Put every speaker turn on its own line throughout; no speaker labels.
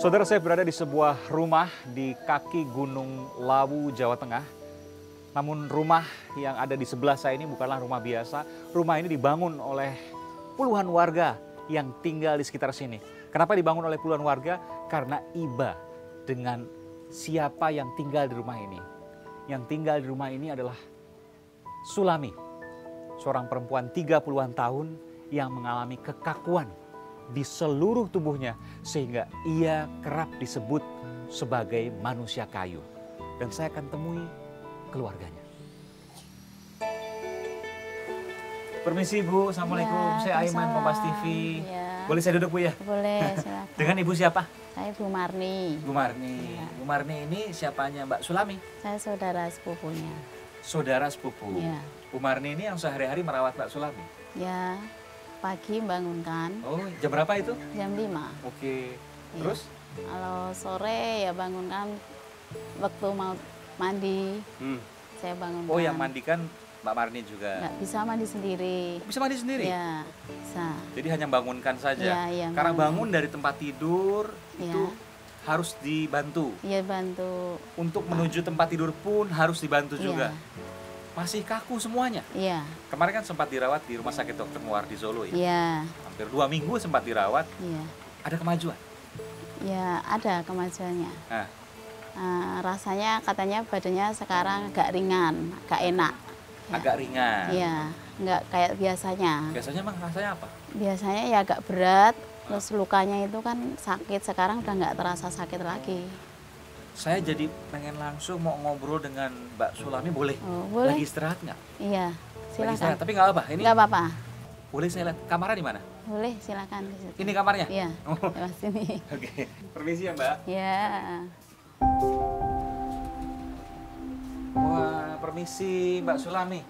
Saudara, saya berada di sebuah rumah di kaki Gunung Lawu, Jawa Tengah. Namun rumah yang ada di sebelah saya ini bukanlah rumah biasa. Rumah ini dibangun oleh puluhan warga yang tinggal di sekitar sini. Kenapa dibangun oleh puluhan warga? Karena iba dengan siapa yang tinggal di rumah ini. Yang tinggal di rumah ini adalah Sulami, seorang perempuan 30-an tahun yang mengalami kekakuan di seluruh tubuhnya sehingga ia kerap disebut sebagai manusia kayu. Dan saya akan temui keluarganya. Permisi Bu, Assalamualaikum.
Ya,
saya Aiman, Kompas TV.
Ya.
Boleh saya duduk Bu ya?
Boleh, silakan.
Dengan Ibu siapa?
Saya Bu Marni.
Bu Marni.
Ya.
Bu Marni ini siapanya Mbak Sulami?
Saya saudara sepupunya.
Saudara sepupu.
Ya.
Bu Marni ini yang sehari-hari merawat Mbak Sulami?
Ya, pagi bangunkan.
Oh, jam berapa itu?
Jam 5.
Oke.
Ya.
Terus?
Kalau sore ya bangunkan waktu mau mandi. Saya bangunkan.
Oh, yang mandikan Mbak Marni juga?
Nggak bisa mandi sendiri.
Bisa mandi sendiri?
Ya, bisa.
Jadi hanya bangunkan saja?
Ya, ya,
Karena bangun
bangun.
dari tempat tidur
Ya.
itu harus dibantu?
Iya, bantu.
Untuk menuju tempat tidur pun harus dibantu
Iya.
juga? Masih kaku semuanya?
Iya.
Kemarin kan sempat dirawat di Rumah Sakit Dr. Muar di Solo ya?
Iya.
Hampir 2 minggu sempat dirawat.
Iya.
Ada kemajuan?
Ya, ada kemajuannya.
Nah,
Rasanya katanya badannya sekarang agak ringan, agak enak. Ya.
agak ringan.
Iya, nggak kayak biasanya.
Biasanya emang rasanya apa?
Biasanya ya agak berat, terus lukanya itu kan sakit. Sekarang udah nggak terasa sakit lagi.
Saya jadi pengen langsung mau ngobrol dengan Mbak Sulami, boleh?
Oh, boleh?
Lagi istirahat nggak?
Iya,
Lagi
silakan.
istirahat, tapi nggak apa? Ini
Nggak apa-apa.
boleh saya lihat kamarnya di mana?
Boleh, silakan. ke situ.
Ini kamarnya?
Iya,
Oh.
lewat sini.
Oke, permisi ya Mbak.
Iya.
Wah, permisi Mbak Sulami.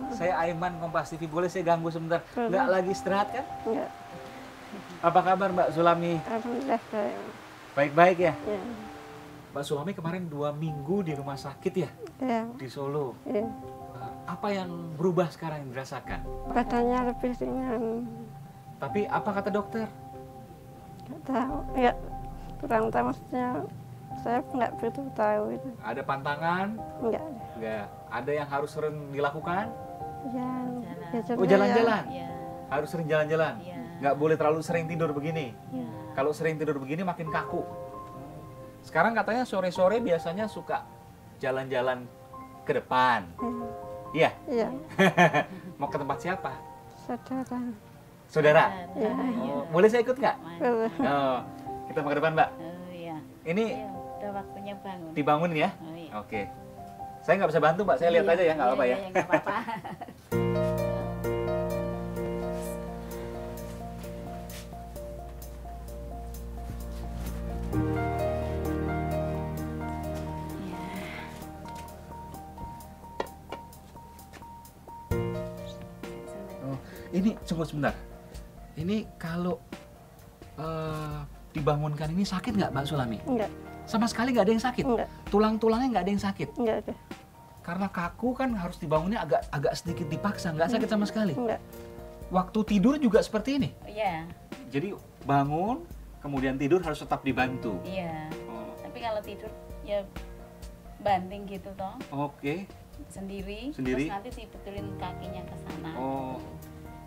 Saya Aiman, Kompas TV. Boleh saya ganggu sebentar? Nggak lagi istirahat kan?
Enggak,
Apa kabar Mbak Sulami?
alhamdulillah saya.
Baik-baik ya?
Ya,
Mbak Sulami kemarin 2 minggu di rumah sakit ya?
ya,
Di Solo.
ya.
Apa yang berubah sekarang yang dirasakan?
Badannya lebih ringan.
Tapi apa kata dokter?
Enggak tahu, ya kurang tahu maksudnya. Saya nggak begitu tahu itu.
Ada pantangan?
Enggak,
Enggak. Ada yang harus sering dilakukan?
ya,
Jalan.
Oh, jalan-jalan?
Iya.
Harus sering jalan-jalan?
Iya.
Nggak boleh terlalu sering tidur begini?
Iya.
Kalau sering tidur begini makin kaku. Sekarang katanya sore-sore biasanya suka jalan-jalan ke depan. Iya?
Ya,
Mau ke tempat siapa?
saudara.
Saudara?
Ya,
Oh, boleh saya ikut nggak?
boleh.
Oh, kita mau ke depan, Mbak.
Oh iya.
Ini
Iya, udah waktunya bangun.
dibangun ya?
Oh iya.
Oke. Saya nggak bisa bantu, Mbak. Saya lihat aja ya, nggak apa-apa ya.
Iya, nggak apa-apa.
Oh, ini tunggu sebentar. Ini kalau dibangunkan ini sakit nggak, Mbak Sulami?
Enggak,
Sama sekali nggak ada yang sakit.
enggak,
Tulang-tulangnya nggak ada yang sakit.
enggak ada.
Karena kaku kan harus dibangunnya agak sedikit dipaksa, nggak sakit sama sekali.
Enggak,
Waktu tidur juga seperti ini.
Iya,
Jadi bangun, kemudian tidur harus tetap dibantu.
iya.
Oh,
Tapi kalau tidur ya banting gitu toh,
Oke.
sendiri.
Sendiri?
Terus nanti dibetulin kakinya ke sana.
Oh,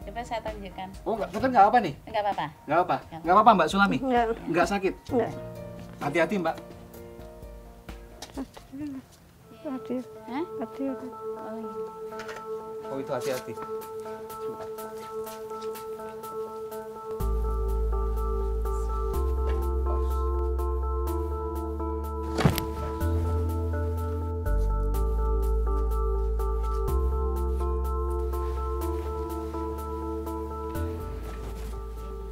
Coba saya tunjukkan.
oh nggak apa nih?
Enggak apa-apa.
Nggak apa? Nggak apa-apa, Mbak Sulami?
enggak,
Nggak sakit?
enggak.
Hati-hati, Mbak.
Hadir,
Hah?
hadir.
Oh iya.
Oh, itu hati-hati.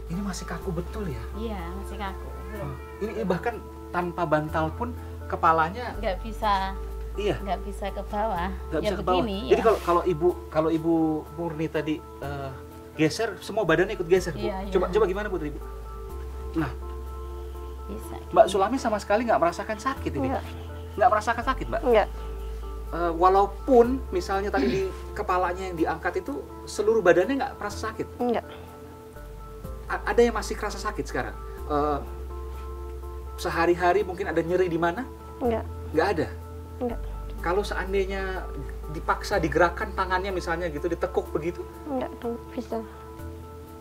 Ini masih kaku betul ya?
Iya, masih kaku. Belum.
Ini bahkan tanpa bantal pun kepalanya,
Nggak bisa,
iya,
nggak bisa ke bawah.
nggak
Ya
bisa ke bawah.
begini,
Jadi
ya.
kalau ibu Murni tadi geser, semua badannya ikut geser, Bu.
Iya, iya.
Coba gimana, Putri, Bu? Nah,
Bisa.
Mbak Sulami sama sekali nggak merasakan sakit ini?
Enggak,
Nggak merasakan sakit, Mbak?
enggak,
Walaupun misalnya tadi di kepalanya yang diangkat itu seluruh badannya nggak merasa sakit.
enggak.
Ada yang masih kerasa sakit sekarang. sehari-hari mungkin ada nyeri di mana?
Enggak,
Nggak ada.
enggak,
Kalau seandainya dipaksa digerakkan tangannya misalnya gitu, ditekuk begitu,
enggak bisa.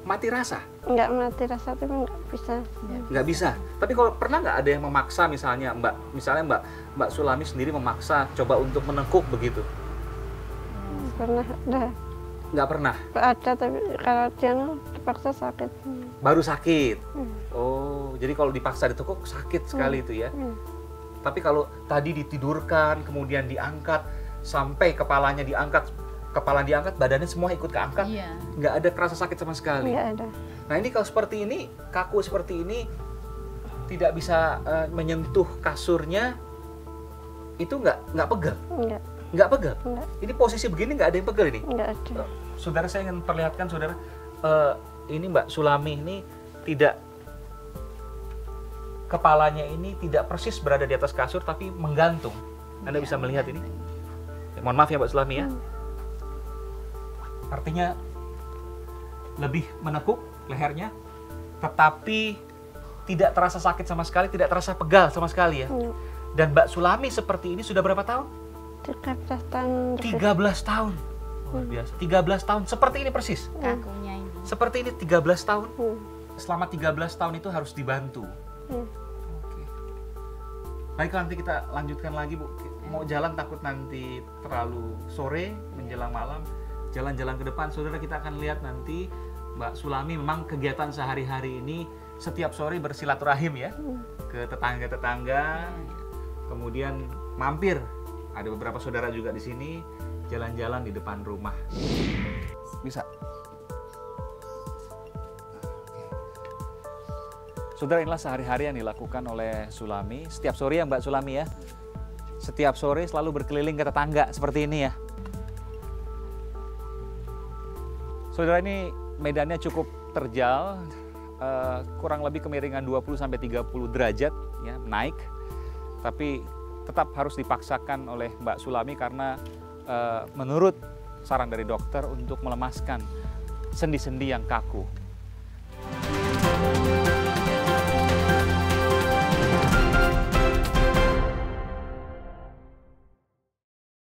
mati rasa?
Enggak mati rasa, tapi enggak bisa.
Nggak bisa. Tapi kalau pernah nggak ada yang memaksa misalnya Mbak Sulami sendiri memaksa coba untuk menekuk begitu?
Pernah ada.
Nggak pernah.
Ada, tapi kalau dia dipaksa sakit.
Baru sakit.
Hmm.
Oh, jadi kalau dipaksa ditekuk sakit sekali itu ya.
Hmm.
Tapi kalau tadi ditidurkan, kemudian diangkat, sampai kepalanya diangkat, badannya semua ikut keangkat,
Iya.
nggak ada kerasa sakit sama sekali.
Enggak ada.
Nah ini kalau seperti ini, kaku seperti ini, tidak bisa menyentuh kasurnya, itu nggak pegal,
Enggak,
nggak pegal.
enggak,
Ini posisi begini nggak ada yang pegal ini.
enggak ada.
Saudara, saya ingin perlihatkan saudara, ini Mbak Sulami ini tidak, kepalanya ini tidak persis berada di atas kasur tapi menggantung. Anda bisa melihat ini. Mohon maaf ya Mbak Sulami ya. Artinya lebih menekuk lehernya, tetapi tidak terasa sakit sama sekali, tidak terasa pegal sama sekali ya.
Enggak.
Dan Mbak Sulami seperti ini sudah berapa tahun?
13 tahun.
13 tahun. Luar biasa. 13 tahun seperti ini persis.
Kakunya ini.
Seperti ini 13 tahun.
Hmm.
Selama 13 tahun itu harus dibantu.
Hmm.
Oke. Baik, nanti kita lanjutkan lagi Bu. Mau jalan takut nanti terlalu sore menjelang malam. Jalan-jalan ke depan, saudara, kita akan lihat nanti Mbak Sulami memang kegiatan sehari-hari ini setiap sore bersilaturahim ya ke tetangga-tetangga, kemudian mampir. Ada beberapa saudara juga di sini jalan-jalan di depan rumah. Bisa. Saudara, inilah sehari-hari yang dilakukan oleh Sulami. Setiap sore ya Mbak Sulami ya. Setiap sore selalu berkeliling ke tetangga seperti ini ya. Saudara, ini medannya cukup terjal, kurang lebih kemiringan 20-30 derajat ya, naik. Tapi tetap harus dipaksakan oleh Mbak Sulami karena menurut saran dari dokter untuk melemaskan sendi-sendi yang kaku.